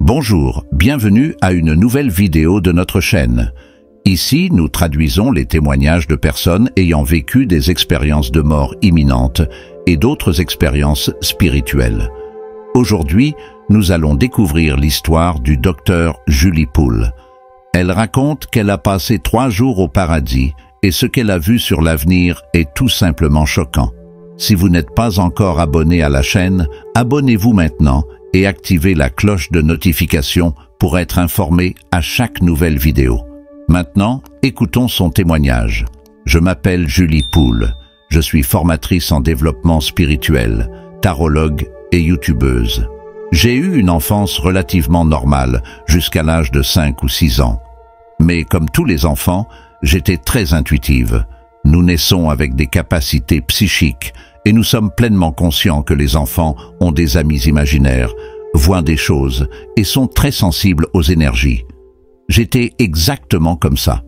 Bonjour, bienvenue à une nouvelle vidéo de notre chaîne. Ici, nous traduisons les témoignages de personnes ayant vécu des expériences de mort imminente et d'autres expériences spirituelles. Aujourd'hui, nous allons découvrir l'histoire du docteur Julie Poole. Elle raconte qu'elle a passé 3 jours au paradis et ce qu'elle a vu sur l'avenir est tout simplement choquant. Si vous n'êtes pas encore abonné à la chaîne, abonnez-vous maintenant et activez la cloche de notification pour être informé à chaque nouvelle vidéo. Maintenant, écoutons son témoignage. Je m'appelle Julie Poole. Je suis formatrice en développement spirituel, tarologue et youtubeuse. J'ai eu une enfance relativement normale jusqu'à l'âge de 5 ou 6 ans. Mais comme tous les enfants, j'étais très intuitive. Nous naissons avec des capacités psychiques et nous sommes pleinement conscients que les enfants ont des amis imaginaires, voient des choses et sont très sensibles aux énergies. J'étais exactement comme ça.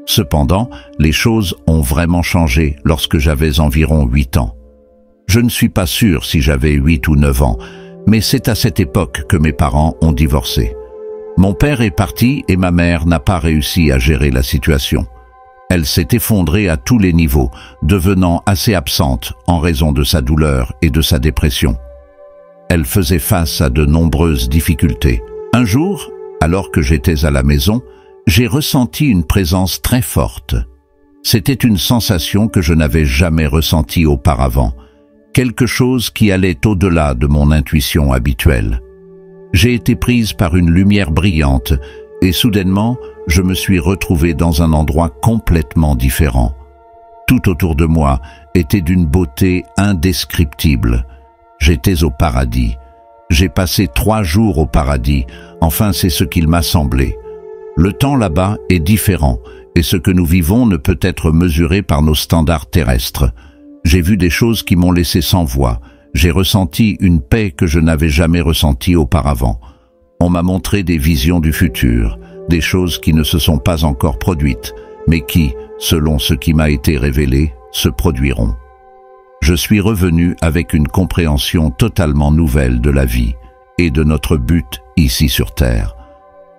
Cependant, les choses ont vraiment changé lorsque j'avais environ 8 ans. Je ne suis pas sûr si j'avais 8 ou 9 ans, mais c'est à cette époque que mes parents ont divorcé. Mon père est parti et ma mère n'a pas réussi à gérer la situation. Elle s'est effondrée à tous les niveaux, devenant assez absente en raison de sa douleur et de sa dépression. Elle faisait face à de nombreuses difficultés. Un jour, alors que j'étais à la maison, j'ai ressenti une présence très forte. C'était une sensation que je n'avais jamais ressentie auparavant, quelque chose qui allait au-delà de mon intuition habituelle. J'ai été prise par une lumière brillante et soudainement, je me suis retrouvée dans un endroit complètement différent. Tout autour de moi était d'une beauté indescriptible. J'étais au paradis. J'ai passé 3 jours au paradis, enfin c'est ce qu'il m'a semblé. Le temps là-bas est différent, et ce que nous vivons ne peut être mesuré par nos standards terrestres. J'ai vu des choses qui m'ont laissé sans voix. J'ai ressenti une paix que je n'avais jamais ressentie auparavant. On m'a montré des visions du futur, des choses qui ne se sont pas encore produites, mais qui, selon ce qui m'a été révélé, se produiront. Je suis revenu avec une compréhension totalement nouvelle de la vie et de notre but ici sur Terre.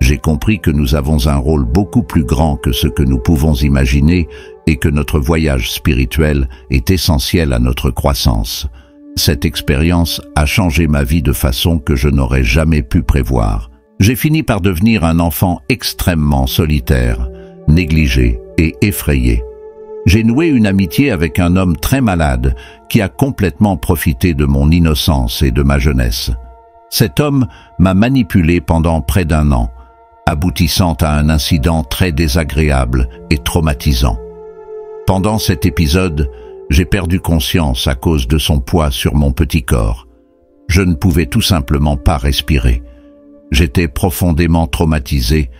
J'ai compris que nous avons un rôle beaucoup plus grand que ce que nous pouvons imaginer et que notre voyage spirituel est essentiel à notre croissance. Cette expérience a changé ma vie de façon que je n'aurais jamais pu prévoir. J'ai fini par devenir un enfant extrêmement solitaire, négligé et effrayé. J'ai noué une amitié avec un homme très malade qui a complètement profité de mon innocence et de ma jeunesse. Cet homme m'a manipulé pendant près d'1 an, aboutissant à un incident très désagréable et traumatisant. Pendant cet épisode, j'ai perdu conscience à cause de son poids sur mon petit corps. Je ne pouvais tout simplement pas respirer. J'étais profondément traumatisé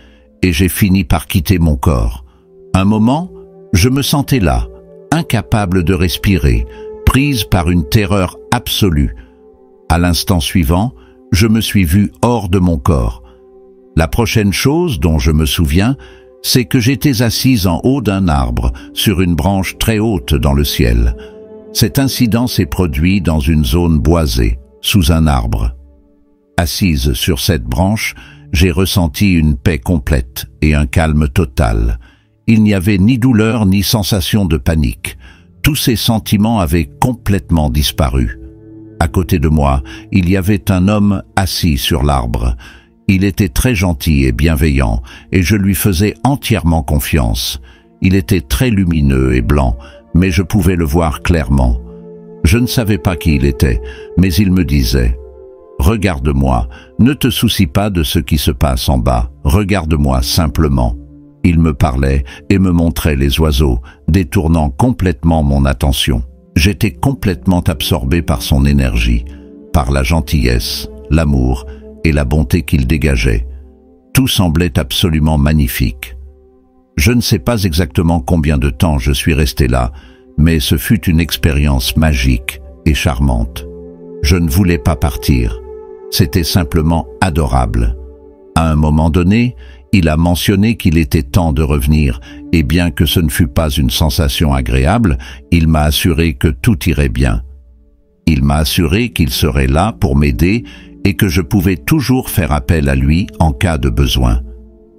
et j'ai fini par quitter mon corps. Un moment, je me sentais là, incapable de respirer, prise par une terreur absolue. À l'instant suivant, je me suis vu hors de mon corps. La prochaine chose dont je me souviens, c'est que j'étais assise en haut d'un arbre, sur une branche très haute dans le ciel. Cet incident s'est produit dans une zone boisée, sous un arbre. Assise sur cette branche, j'ai ressenti une paix complète et un calme total. Il n'y avait ni douleur ni sensation de panique. Tous ces sentiments avaient complètement disparu. À côté de moi, il y avait un homme assis sur l'arbre. Il était très gentil et bienveillant, et je lui faisais entièrement confiance. Il était très lumineux et blanc, mais je pouvais le voir clairement. Je ne savais pas qui il était, mais il me disait « Regarde-moi, ne te soucie pas de ce qui se passe en bas, regarde-moi simplement. » Il me parlait et me montrait les oiseaux, détournant complètement mon attention. J'étais complètement absorbé par son énergie, par la gentillesse, l'amour et la bonté qu'il dégageait. Tout semblait absolument magnifique. Je ne sais pas exactement combien de temps je suis resté là, mais ce fut une expérience magique et charmante. Je ne voulais pas partir. C'était simplement adorable. À un moment donné, il a mentionné qu'il était temps de revenir, et bien que ce ne fût pas une sensation agréable, il m'a assuré que tout irait bien. Il m'a assuré qu'il serait là pour m'aider et que je pouvais toujours faire appel à lui en cas de besoin.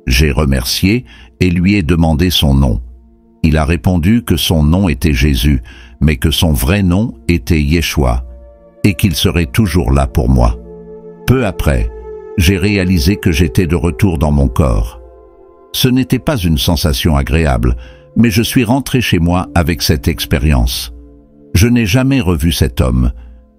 J'ai remercié et lui ai demandé son nom. Il a répondu que son nom était Jésus, mais que son vrai nom était Yeshua, et qu'il serait toujours là pour moi. Peu après, j'ai réalisé que j'étais de retour dans mon corps. Ce n'était pas une sensation agréable, mais je suis rentré chez moi avec cette expérience. Je n'ai jamais revu cet homme,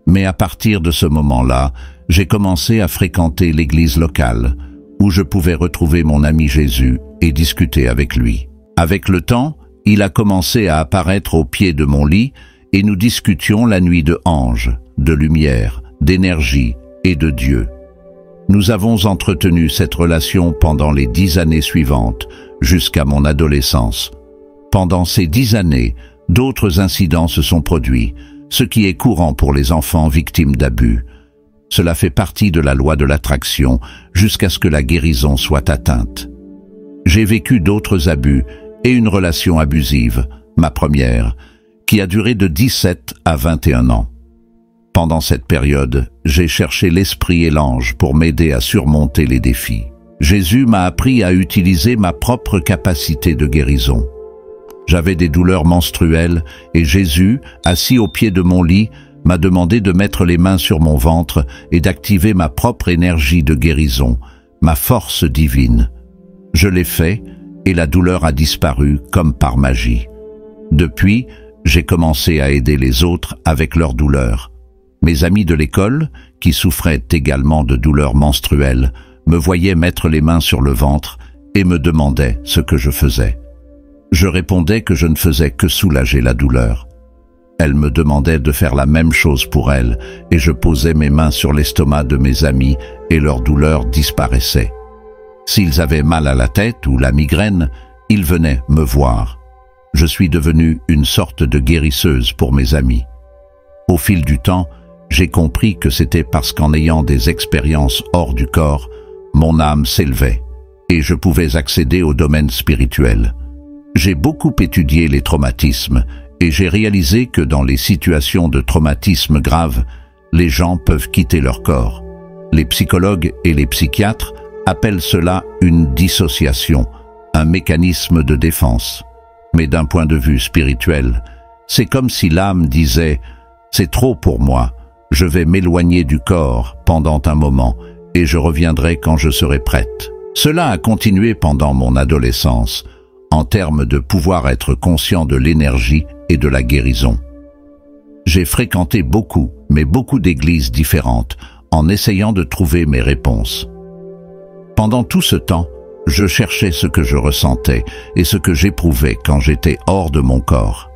mais à partir de ce moment-là, j'ai commencé à fréquenter l'église locale, où je pouvais retrouver mon ami Jésus et discuter avec lui. Avec le temps, il a commencé à apparaître au pied de mon lit et nous discutions la nuit de anges, de lumière, d'énergie et de Dieu. Nous avons entretenu cette relation pendant les 10 années suivantes, jusqu'à mon adolescence. Pendant ces 10 années, d'autres incidents se sont produits, ce qui est courant pour les enfants victimes d'abus. Cela fait partie de la loi de l'attraction jusqu'à ce que la guérison soit atteinte. J'ai vécu d'autres abus et une relation abusive, ma première, qui a duré de 17 à 21 ans. Pendant cette période, j'ai cherché l'esprit et l'ange pour m'aider à surmonter les défis. Jésus m'a appris à utiliser ma propre capacité de guérison. J'avais des douleurs menstruelles et Jésus, assis au pied de mon lit, m'a demandé de mettre les mains sur mon ventre et d'activer ma propre énergie de guérison, ma force divine. Je l'ai fait et la douleur a disparu comme par magie. Depuis, j'ai commencé à aider les autres avec leurs douleurs. Mes amis de l'école, qui souffraient également de douleurs menstruelles, me voyaient mettre les mains sur le ventre et me demandaient ce que je faisais. Je répondais que je ne faisais que soulager la douleur. Elles me demandaient de faire la même chose pour elles et je posais mes mains sur l'estomac de mes amis et leur douleur disparaissait. S'ils avaient mal à la tête ou la migraine, ils venaient me voir. Je suis devenue une sorte de guérisseuse pour mes amis. Au fil du temps, j'ai compris que c'était parce qu'en ayant des expériences hors du corps, mon âme s'élevait et je pouvais accéder au domaine spirituel. J'ai beaucoup étudié les traumatismes et j'ai réalisé que dans les situations de traumatisme grave, les gens peuvent quitter leur corps. Les psychologues et les psychiatres appellent cela une dissociation, un mécanisme de défense. Mais d'un point de vue spirituel, c'est comme si l'âme disait « c'est trop pour moi, je vais m'éloigner du corps pendant un moment et je reviendrai quand je serai prête ». Cela a continué pendant mon adolescence, en termes de pouvoir être conscient de l'énergie et de la guérison. J'ai fréquenté beaucoup, mais beaucoup d'églises différentes, en essayant de trouver mes réponses. Pendant tout ce temps, je cherchais ce que je ressentais et ce que j'éprouvais quand j'étais hors de mon corps.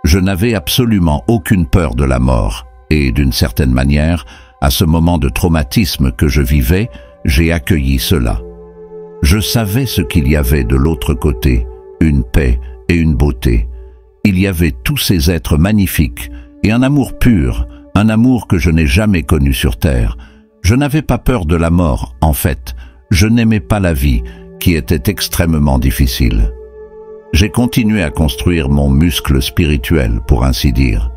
Je n'avais absolument aucune peur de la mort et, d'une certaine manière, à ce moment de traumatisme que je vivais, j'ai accueilli cela. Je savais ce qu'il y avait de l'autre côté, une paix et une beauté. Il y avait tous ces êtres magnifiques et un amour pur, un amour que je n'ai jamais connu sur terre. Je n'avais pas peur de la mort, en fait. Je n'aimais pas la vie, qui était extrêmement difficile. J'ai continué à construire mon muscle spirituel, pour ainsi dire.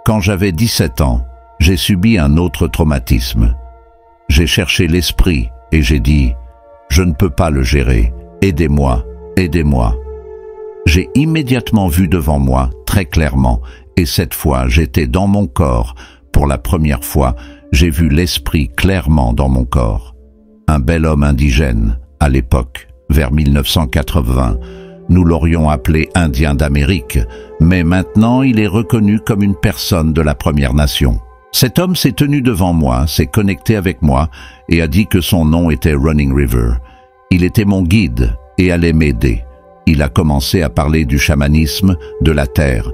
Quand j'avais 17 ans, j'ai subi un autre traumatisme. J'ai cherché l'esprit et j'ai dit « Je ne peux pas le gérer, aidez-moi, aidez-moi ». J'ai immédiatement vu devant moi, très clairement, et cette fois j'étais dans mon corps. Pour la première fois, j'ai vu l'esprit clairement dans mon corps. Un bel homme indigène, à l'époque, vers 1980, nous l'aurions appelé Indien d'Amérique, mais maintenant il est reconnu comme une personne de la Première Nation. Cet homme s'est tenu devant moi, s'est connecté avec moi et a dit que son nom était Running River. Il était mon guide et allait m'aider. Il a commencé à parler du chamanisme, de la terre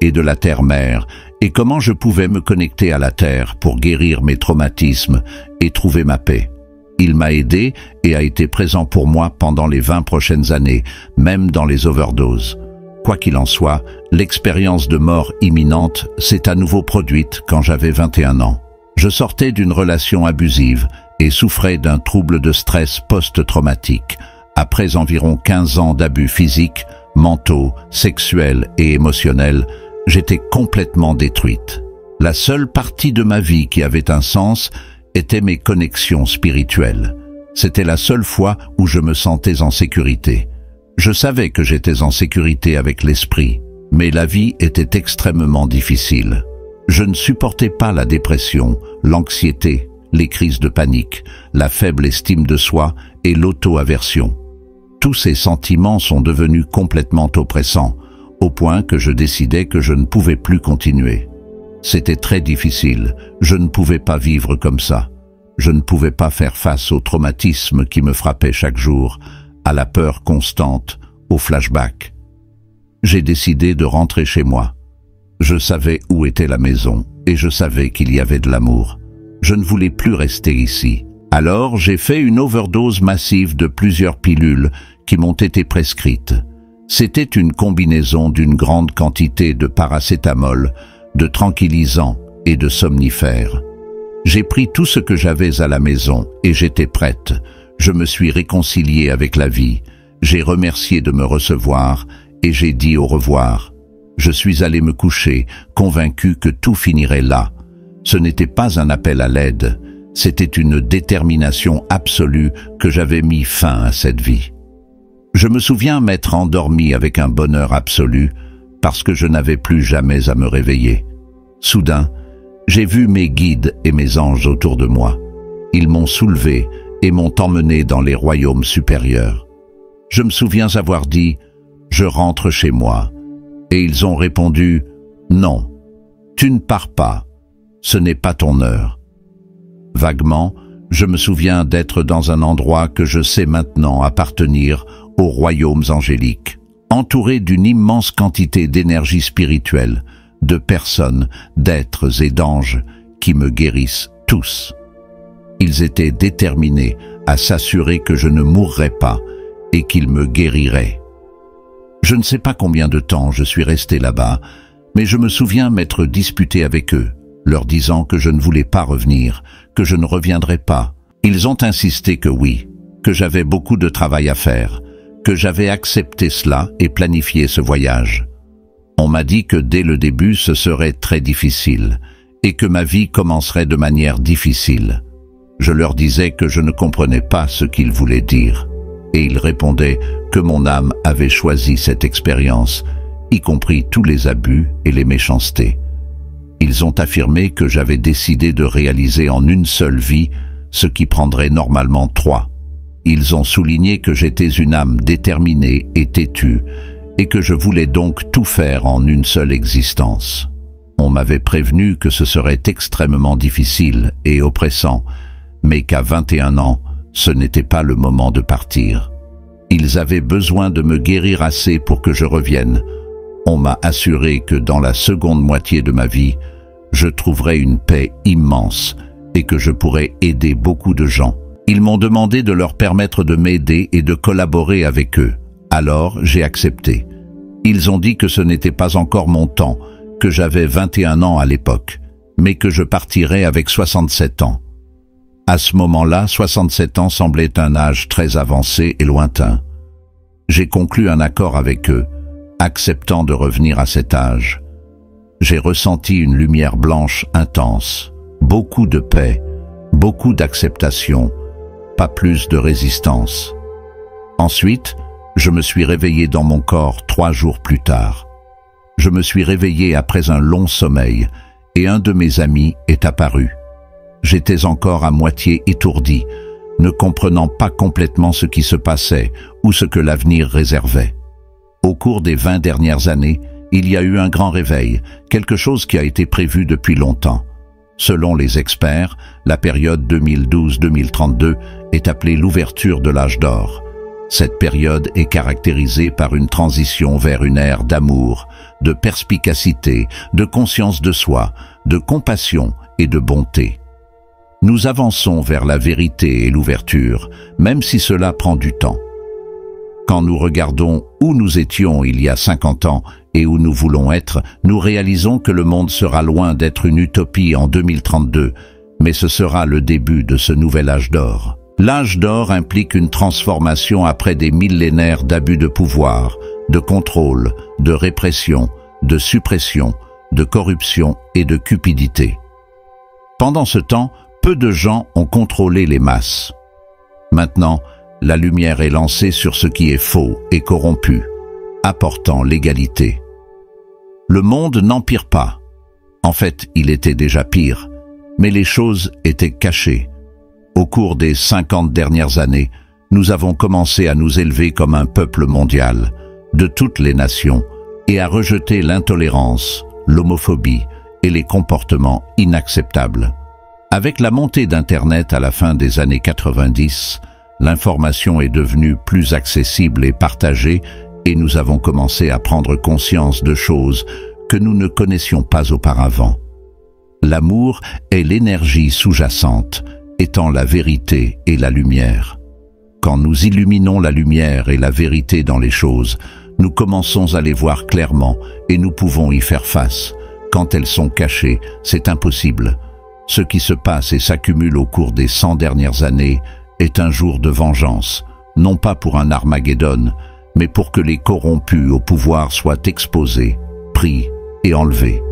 et de la terre-mère, et comment je pouvais me connecter à la terre pour guérir mes traumatismes et trouver ma paix. Il m'a aidé et a été présent pour moi pendant les 20 prochaines années, même dans les overdoses. Quoi qu'il en soit, l'expérience de mort imminente s'est à nouveau produite quand j'avais 21 ans. Je sortais d'une relation abusive et souffrais d'un trouble de stress post-traumatique, après environ 15 ans d'abus physiques, mentaux, sexuels et émotionnels. J'étais complètement détruite. La seule partie de ma vie qui avait un sens étaient mes connexions spirituelles. C'était la seule fois où je me sentais en sécurité. Je savais que j'étais en sécurité avec l'esprit, mais la vie était extrêmement difficile. Je ne supportais pas la dépression, l'anxiété, les crises de panique, la faible estime de soi et l'auto-aversion. Tous ces sentiments sont devenus complètement oppressants, au point que je décidais que je ne pouvais plus continuer. C'était très difficile, je ne pouvais pas vivre comme ça. Je ne pouvais pas faire face au traumatisme qui me frappait chaque jour, à la peur constante, aux flashbacks. J'ai décidé de rentrer chez moi. Je savais où était la maison et je savais qu'il y avait de l'amour. Je ne voulais plus rester ici. Alors j'ai fait une overdose massive de plusieurs pilules qui m'ont été prescrites. C'était une combinaison d'une grande quantité de paracétamol, de tranquillisants et de somnifères. J'ai pris tout ce que j'avais à la maison et j'étais prête. Je me suis réconciliée avec la vie. J'ai remercié de me recevoir et j'ai dit au revoir. Je suis allé me coucher, convaincu que tout finirait là. Ce n'était pas un appel à l'aide, c'était une détermination absolue que j'avais mis fin à cette vie. Je me souviens m'être endormi avec un bonheur absolu parce que je n'avais plus jamais à me réveiller. Soudain, j'ai vu mes guides et mes anges autour de moi. Ils m'ont soulevé et m'ont emmené dans les royaumes supérieurs. Je me souviens avoir dit « Je rentre chez moi ». Et ils ont répondu « Non, tu ne pars pas, ce n'est pas ton heure ». Vaguement, je me souviens d'être dans un endroit que je sais maintenant appartenir aux royaumes angéliques, entouré d'une immense quantité d'énergie spirituelle, de personnes, d'êtres et d'anges qui me guérissent tous. Ils étaient déterminés à s'assurer que je ne mourrais pas et qu'ils me guériraient. Je ne sais pas combien de temps je suis resté là-bas, mais je me souviens m'être disputé avec eux, leur disant que je ne voulais pas revenir, que je ne reviendrais pas. Ils ont insisté que oui, que j'avais beaucoup de travail à faire, que j'avais accepté cela et planifié ce voyage. On m'a dit que dès le début ce serait très difficile, et que ma vie commencerait de manière difficile. Je leur disais que je ne comprenais pas ce qu'ils voulaient dire. Et ils répondaient que mon âme avait choisi cette expérience, y compris tous les abus et les méchancetés. Ils ont affirmé que j'avais décidé de réaliser en une seule vie ce qui prendrait normalement 3. Ils ont souligné que j'étais une âme déterminée et têtue, et que je voulais donc tout faire en une seule existence. On m'avait prévenu que ce serait extrêmement difficile et oppressant, mais qu'à 21 ans, ce n'était pas le moment de partir. Ils avaient besoin de me guérir assez pour que je revienne. On m'a assuré que dans la seconde moitié de ma vie, je trouverais une paix immense et que je pourrais aider beaucoup de gens. Ils m'ont demandé de leur permettre de m'aider et de collaborer avec eux. Alors, j'ai accepté. Ils ont dit que ce n'était pas encore mon temps, que j'avais 21 ans à l'époque, mais que je partirais avec 67 ans. À ce moment-là, 67 ans semblait un âge très avancé et lointain. J'ai conclu un accord avec eux, acceptant de revenir à cet âge. J'ai ressenti une lumière blanche intense, beaucoup de paix, beaucoup d'acceptation, pas plus de résistance. Ensuite, je me suis réveillé dans mon corps 3 jours plus tard. Je me suis réveillé après un long sommeil et un de mes amis est apparu. J'étais encore à moitié étourdi, ne comprenant pas complètement ce qui se passait ou ce que l'avenir réservait. Au cours des 20 dernières années, il y a eu un grand réveil, quelque chose qui a été prévu depuis longtemps. Selon les experts, la période 2012-2032 est appelée l'ouverture de l'âge d'or. Cette période est caractérisée par une transition vers une ère d'amour, de perspicacité, de conscience de soi, de compassion et de bonté. Nous avançons vers la vérité et l'ouverture, même si cela prend du temps. Quand nous regardons où nous étions il y a 50 ans et où nous voulons être, nous réalisons que le monde sera loin d'être une utopie en 2032, mais ce sera le début de ce nouvel âge d'or. L'âge d'or implique une transformation après des millénaires d'abus de pouvoir, de contrôle, de répression, de suppression, de corruption et de cupidité. Pendant ce temps, Peu de gens ont contrôlé les masses. Maintenant, la lumière est lancée sur ce qui est faux et corrompu, apportant l'égalité. Le monde n'empire pas. En fait, il était déjà pire, mais les choses étaient cachées. Au cours des 50 dernières années, nous avons commencé à nous élever comme un peuple mondial, de toutes les nations, et à rejeter l'intolérance, l'homophobie et les comportements inacceptables. Avec la montée d'Internet à la fin des années 90, l'information est devenue plus accessible et partagée, et nous avons commencé à prendre conscience de choses que nous ne connaissions pas auparavant. L'amour est l'énergie sous-jacente, étant la vérité et la lumière. Quand nous illuminons la lumière et la vérité dans les choses, nous commençons à les voir clairement et nous pouvons y faire face. Quand elles sont cachées, c'est impossible. Ce qui se passe et s'accumule au cours des 100 dernières années est un jour de vengeance, non pas pour un Armageddon, mais pour que les corrompus au pouvoir soient exposés, pris et enlevés.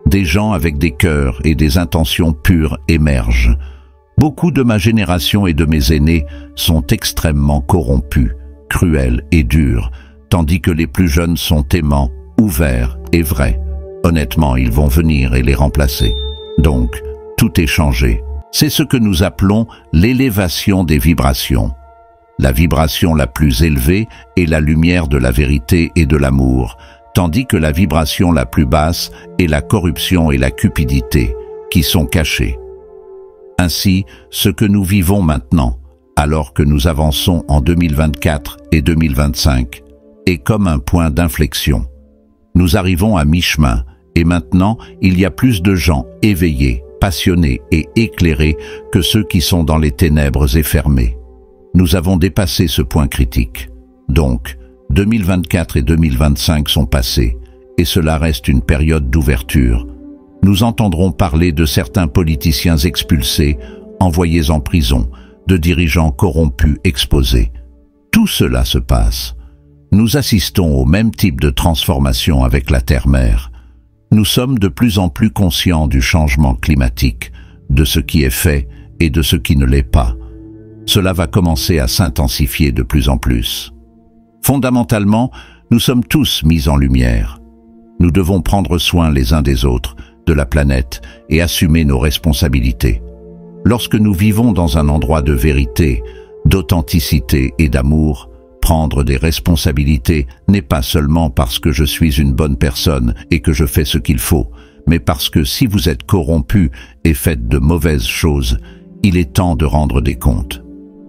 Des gens avec des cœurs et des intentions pures émergent. Beaucoup de ma génération et de mes aînés sont extrêmement corrompus, cruels et durs, tandis que les plus jeunes sont aimants, ouverts et vrais. Honnêtement, ils vont venir et les remplacer. Donc, tout est changé. C'est ce que nous appelons l'élévation des vibrations. La vibration la plus élevée est la lumière de la vérité et de l'amour, tandis que la vibration la plus basse est la corruption et la cupidité, qui sont cachées. Ainsi, ce que nous vivons maintenant, alors que nous avançons en 2024 et 2025, est comme un point d'inflexion. Nous arrivons à mi-chemin, et maintenant, il y a plus de gens éveillés, passionnés et éclairés que ceux qui sont dans les ténèbres et fermés. Nous avons dépassé ce point critique. Donc, 2024 et 2025 sont passés, et cela reste une période d'ouverture. Nous entendrons parler de certains politiciens expulsés, envoyés en prison, de dirigeants corrompus exposés. Tout cela se passe. Nous assistons au même type de transformation avec la Terre-Mère. Nous sommes de plus en plus conscients du changement climatique, de ce qui est fait et de ce qui ne l'est pas. Cela va commencer à s'intensifier de plus en plus. Fondamentalement, nous sommes tous mis en lumière. Nous devons prendre soin les uns des autres, de la planète, et assumer nos responsabilités. Lorsque nous vivons dans un endroit de vérité, d'authenticité et d'amour, prendre des responsabilités n'est pas seulement parce que je suis une bonne personne et que je fais ce qu'il faut, mais parce que si vous êtes corrompu et faites de mauvaises choses, il est temps de rendre des comptes.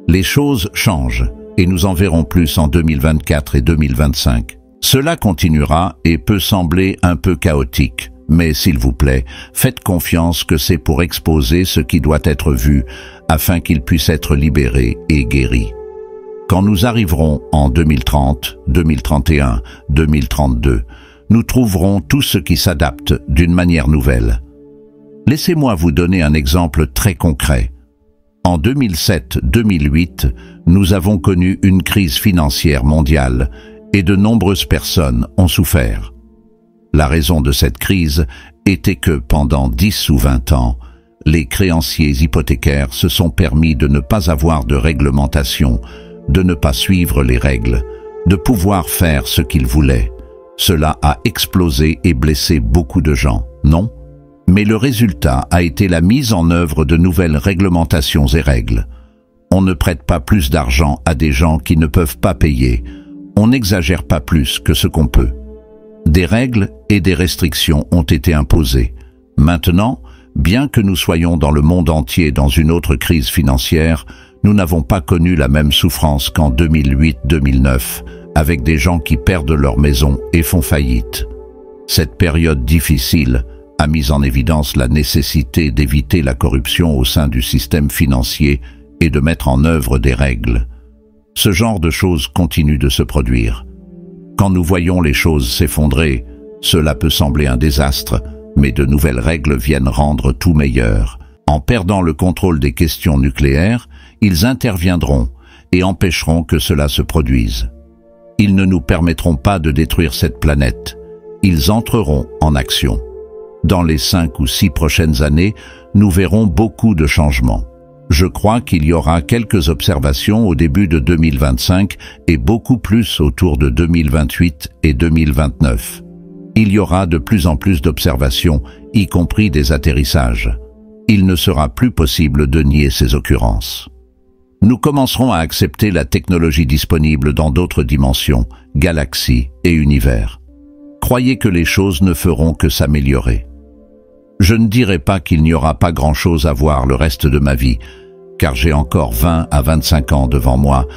Les choses changent et nous en verrons plus en 2024 et 2025. Cela continuera et peut sembler un peu chaotique, mais s'il vous plaît, faites confiance que c'est pour exposer ce qui doit être vu afin qu'il puisse être libéré et guéri. Quand nous arriverons en 2030, 2031, 2032, nous trouverons tout ce qui s'adapte d'une manière nouvelle. Laissez-moi vous donner un exemple très concret. En 2007-2008, nous avons connu une crise financière mondiale et de nombreuses personnes ont souffert. La raison de cette crise était que pendant 10 ou 20 ans, les créanciers hypothécaires se sont permis de ne pas avoir de réglementation, de ne pas suivre les règles, de pouvoir faire ce qu'ils voulaient. Cela a explosé et blessé beaucoup de gens, non? Mais le résultat a été la mise en œuvre de nouvelles réglementations et règles. On ne prête pas plus d'argent à des gens qui ne peuvent pas payer. On n'exagère pas plus que ce qu'on peut. Des règles et des restrictions ont été imposées. Maintenant, bien que nous soyons dans le monde entier dans une autre crise financière, nous n'avons pas connu la même souffrance qu'en 2008-2009, avec des gens qui perdent leur maison et font faillite. Cette période difficile a mis en évidence la nécessité d'éviter la corruption au sein du système financier et de mettre en œuvre des règles. Ce genre de choses continue de se produire. Quand nous voyons les choses s'effondrer, cela peut sembler un désastre, mais de nouvelles règles viennent rendre tout meilleur. En perdant le contrôle des questions nucléaires, ils interviendront et empêcheront que cela se produise. Ils ne nous permettront pas de détruire cette planète. Ils entreront en action. Dans les 5 ou 6 prochaines années, nous verrons beaucoup de changements. Je crois qu'il y aura quelques observations au début de 2025 et beaucoup plus autour de 2028 et 2029. Il y aura de plus en plus d'observations, y compris des atterrissages. Il ne sera plus possible de nier ces occurrences. Nous commencerons à accepter la technologie disponible dans d'autres dimensions, galaxies et univers. Croyez que les choses ne feront que s'améliorer. Je ne dirai pas qu'il n'y aura pas grand-chose à voir le reste de ma vie, car j'ai encore 20 à 25 ans devant moi,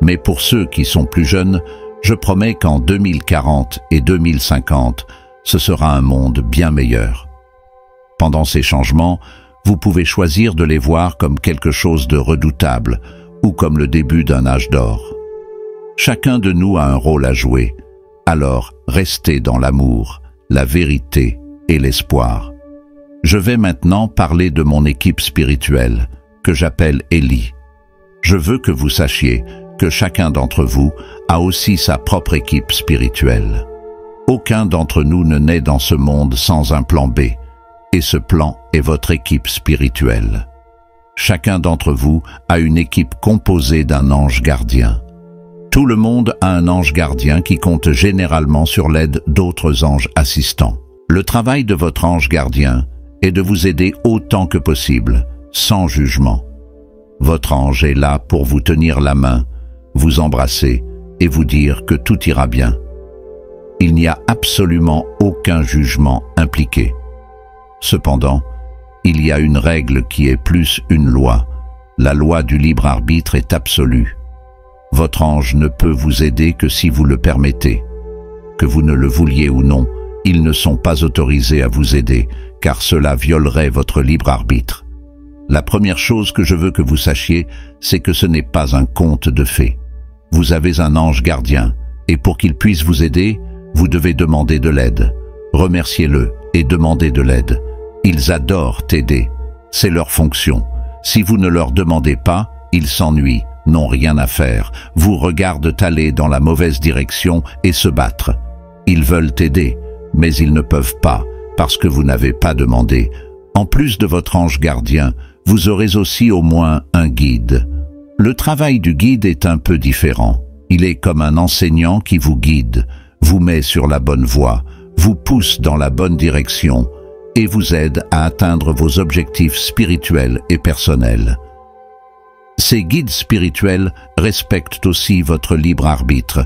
mais pour ceux qui sont plus jeunes, je promets qu'en 2040 et 2050, ce sera un monde bien meilleur. Pendant ces changements, vous pouvez choisir de les voir comme quelque chose de redoutable ou comme le début d'un âge d'or. Chacun de nous a un rôle à jouer, alors restez dans l'amour, la vérité et l'espoir. Je vais maintenant parler de mon équipe spirituelle, que j'appelle Élie. Je veux que vous sachiez que chacun d'entre vous a aussi sa propre équipe spirituelle. Aucun d'entre nous ne naît dans ce monde sans un plan B, et ce plan est votre équipe spirituelle. Chacun d'entre vous a une équipe composée d'un ange gardien. Tout le monde a un ange gardien qui compte généralement sur l'aide d'autres anges assistants. Le travail de votre ange gardien est de vous aider autant que possible, sans jugement. Votre ange est là pour vous tenir la main, vous embrasser et vous dire que tout ira bien. Il n'y a absolument aucun jugement impliqué. Cependant, il y a une règle qui est plus une loi. La loi du libre arbitre est absolue. Votre ange ne peut vous aider que si vous le permettez. Que vous ne le vouliez ou non, ils ne sont pas autorisés à vous aider, car cela violerait votre libre arbitre. La première chose que je veux que vous sachiez, c'est que ce n'est pas un conte de fées. Vous avez un ange gardien, et pour qu'il puisse vous aider, vous devez demander de l'aide. Remerciez-le et demandez de l'aide. Ils adorent t'aider. C'est leur fonction. Si vous ne leur demandez pas, ils s'ennuient, n'ont rien à faire, vous regardent aller dans la mauvaise direction et se battre. Ils veulent t'aider, mais ils ne peuvent pas, parce que vous n'avez pas demandé. En plus de votre ange gardien, vous aurez aussi au moins un guide. Le travail du guide est un peu différent. Il est comme un enseignant qui vous guide, vous met sur la bonne voie, vous pousse dans la bonne direction et vous aide à atteindre vos objectifs spirituels et personnels. Ces guides spirituels respectent aussi votre libre arbitre,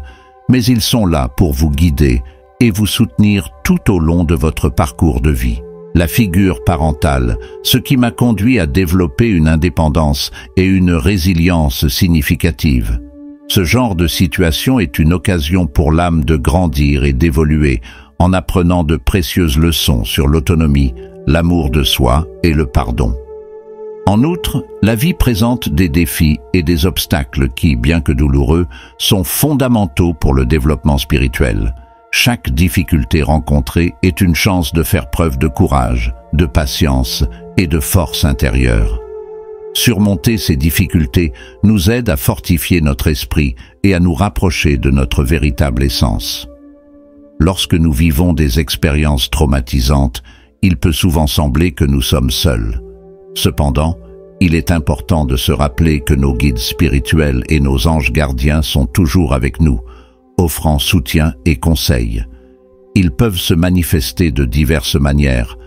mais ils sont là pour vous guider et vous soutenir tout au long de votre parcours de vie. La figure parentale, ce qui m'a conduit à développer une indépendance et une résilience significative. Ce genre de situation est une occasion pour l'âme de grandir et d'évoluer en apprenant de précieuses leçons sur l'autonomie, l'amour de soi et le pardon. En outre, la vie présente des défis et des obstacles qui, bien que douloureux, sont fondamentaux pour le développement spirituel. Chaque difficulté rencontrée est une chance de faire preuve de courage, de patience et de force intérieure. Surmonter ces difficultés nous aide à fortifier notre esprit et à nous rapprocher de notre véritable essence. Lorsque nous vivons des expériences traumatisantes, il peut souvent sembler que nous sommes seuls. Cependant, il est important de se rappeler que nos guides spirituels et nos anges gardiens sont toujours avec nous, offrant soutien et conseils. Ils peuvent se manifester de diverses manières,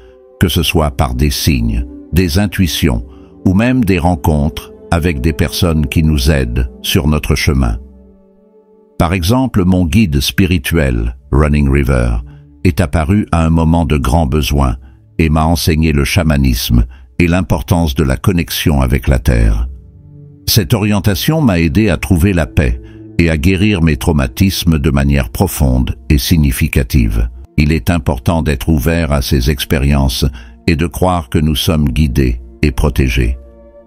que ce soit par des signes, des intuitions ou même des rencontres avec des personnes qui nous aident sur notre chemin. Par exemple, mon guide spirituel, Running River, est apparu à un moment de grand besoin et m'a enseigné le chamanisme et l'importance de la connexion avec la terre. Cette orientation m'a aidé à trouver la paix et à guérir mes traumatismes de manière profonde et significative. Il est important d'être ouvert à ces expériences et de croire que nous sommes guidés et protégés.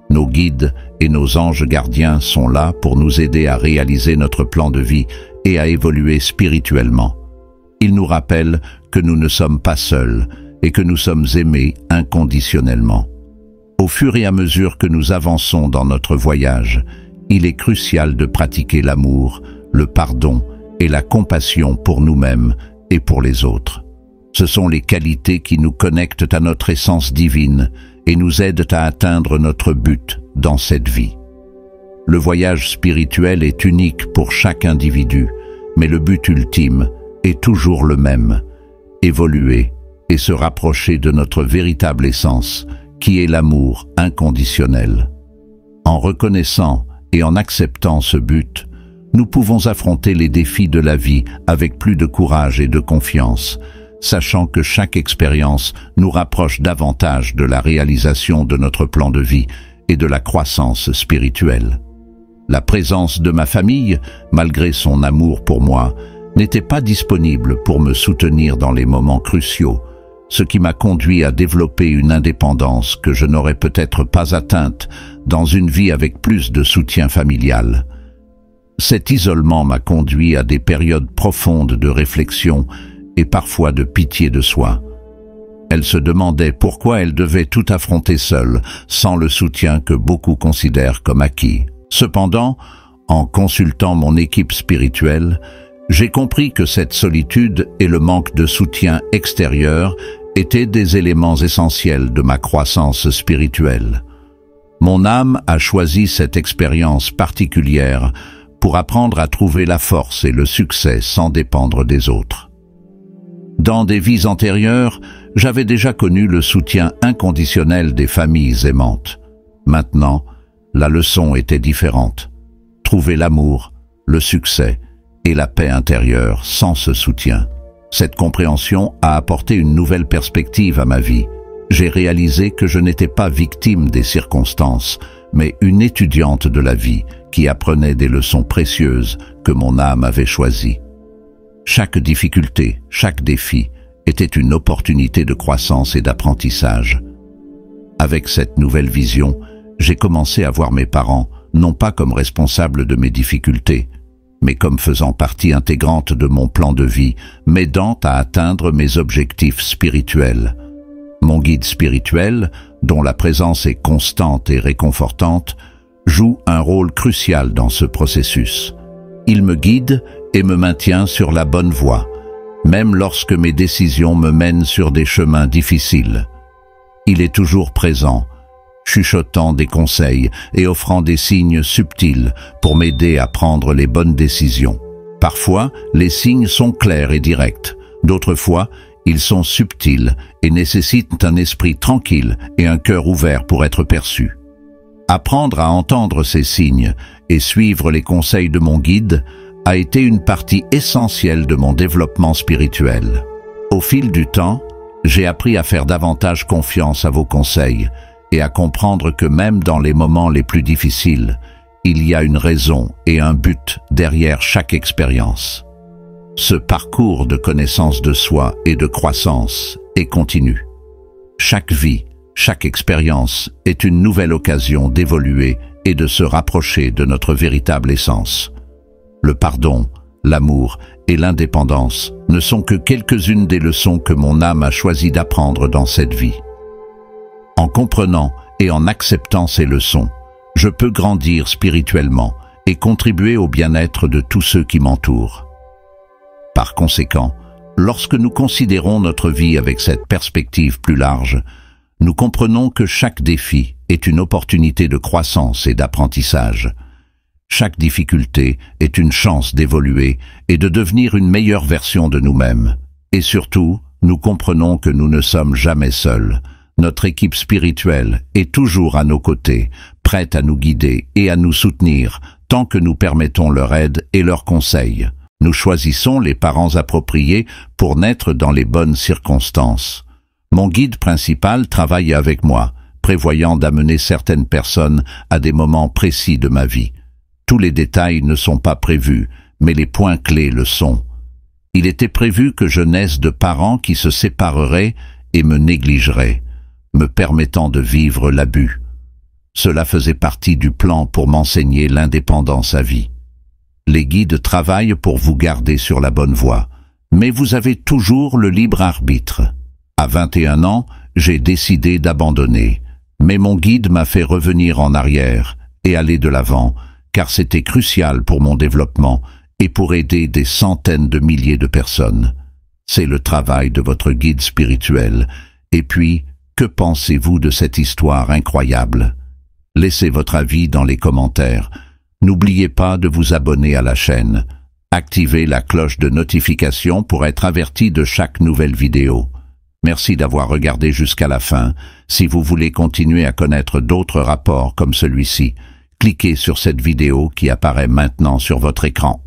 Nos guides et nos anges gardiens sont là pour nous aider à réaliser notre plan de vie et à évoluer spirituellement. Ils nous rappellent que nous ne sommes pas seuls et que nous sommes aimés inconditionnellement. Au fur et à mesure que nous avançons dans notre voyage, il est crucial de pratiquer l'amour, le pardon et la compassion pour nous-mêmes et pour les autres. Ce sont les qualités qui nous connectent à notre essence divine et nous aident à atteindre notre but dans cette vie. Le voyage spirituel est unique pour chaque individu, mais le but ultime est toujours le même: évoluer et se rapprocher de notre véritable essence, qui est l'amour inconditionnel. En reconnaissant et en acceptant ce but, nous pouvons affronter les défis de la vie avec plus de courage et de confiance, sachant que chaque expérience nous rapproche davantage de la réalisation de notre plan de vie et de la croissance spirituelle. La présence de ma famille, malgré son amour pour moi, n'était pas disponible pour me soutenir dans les moments cruciaux, ce qui m'a conduit à développer une indépendance que je n'aurais peut-être pas atteinte dans une vie avec plus de soutien familial. Cet isolement m'a conduit à des périodes profondes de réflexion et parfois de pitié de soi. Elle se demandait pourquoi elle devait tout affronter seule, sans le soutien que beaucoup considèrent comme acquis. Cependant, en consultant mon équipe spirituelle, j'ai compris que cette solitude et le manque de soutien extérieur étaient des éléments essentiels de ma croissance spirituelle. Mon âme a choisi cette expérience particulière pour apprendre à trouver la force et le succès sans dépendre des autres. Dans des vies antérieures, j'avais déjà connu le soutien inconditionnel des familles aimantes. Maintenant, la leçon était différente. Trouver l'amour, le succès et la paix intérieure sans ce soutien. Cette compréhension a apporté une nouvelle perspective à ma vie. J'ai réalisé que je n'étais pas victime des circonstances, mais une étudiante de la vie qui apprenait des leçons précieuses que mon âme avait choisies. Chaque difficulté, chaque défi était une opportunité de croissance et d'apprentissage. Avec cette nouvelle vision, j'ai commencé à voir mes parents non pas comme responsables de mes difficultés, mais comme faisant partie intégrante de mon plan de vie, m'aidant à atteindre mes objectifs spirituels. Mon guide spirituel, dont la présence est constante et réconfortante, joue un rôle crucial dans ce processus. Il me guide et me maintient sur la bonne voie, même lorsque mes décisions me mènent sur des chemins difficiles. Il est toujours présent, chuchotant des conseils et offrant des signes subtils pour m'aider à prendre les bonnes décisions. Parfois, les signes sont clairs et directs. D'autres fois, ils sont subtils et nécessitent un esprit tranquille et un cœur ouvert pour être perçus. Apprendre à entendre ces signes et suivre les conseils de mon guide a été une partie essentielle de mon développement spirituel. Au fil du temps, j'ai appris à faire davantage confiance à vos conseils et à comprendre que même dans les moments les plus difficiles, il y a une raison et un but derrière chaque expérience. Ce parcours de connaissance de soi et de croissance est continu. Chaque vie, chaque expérience est une nouvelle occasion d'évoluer et de se rapprocher de notre véritable essence. Le pardon, l'amour et l'indépendance ne sont que quelques-unes des leçons que mon âme a choisi d'apprendre dans cette vie. En comprenant et en acceptant ces leçons, je peux grandir spirituellement et contribuer au bien-être de tous ceux qui m'entourent. Par conséquent, lorsque nous considérons notre vie avec cette perspective plus large, nous comprenons que chaque défi est une opportunité de croissance et d'apprentissage. Chaque difficulté est une chance d'évoluer et de devenir une meilleure version de nous-mêmes. Et surtout, nous comprenons que nous ne sommes jamais seuls. Notre équipe spirituelle est toujours à nos côtés, prête à nous guider et à nous soutenir, tant que nous permettons leur aide et leurs conseils. Nous choisissons les parents appropriés pour naître dans les bonnes circonstances. Mon guide principal travaille avec moi, prévoyant d'amener certaines personnes à des moments précis de ma vie. Tous les détails ne sont pas prévus, mais les points clés le sont. Il était prévu que je naisse de parents qui se sépareraient et me négligeraient, me permettant de vivre l'abus. Cela faisait partie du plan pour m'enseigner l'indépendance à vie. Les guides travaillent pour vous garder sur la bonne voie, mais vous avez toujours le libre arbitre. À 21 ans, j'ai décidé d'abandonner, mais mon guide m'a fait revenir en arrière et aller de l'avant, car c'était crucial pour mon développement et pour aider des centaines de milliers de personnes. C'est le travail de votre guide spirituel. Et puis, que pensez-vous de cette histoire incroyable? Laissez votre avis dans les commentaires. N'oubliez pas de vous abonner à la chaîne. Activez la cloche de notification pour être averti de chaque nouvelle vidéo. Merci d'avoir regardé jusqu'à la fin. Si vous voulez continuer à connaître d'autres rapports comme celui-ci, cliquez sur cette vidéo qui apparaît maintenant sur votre écran.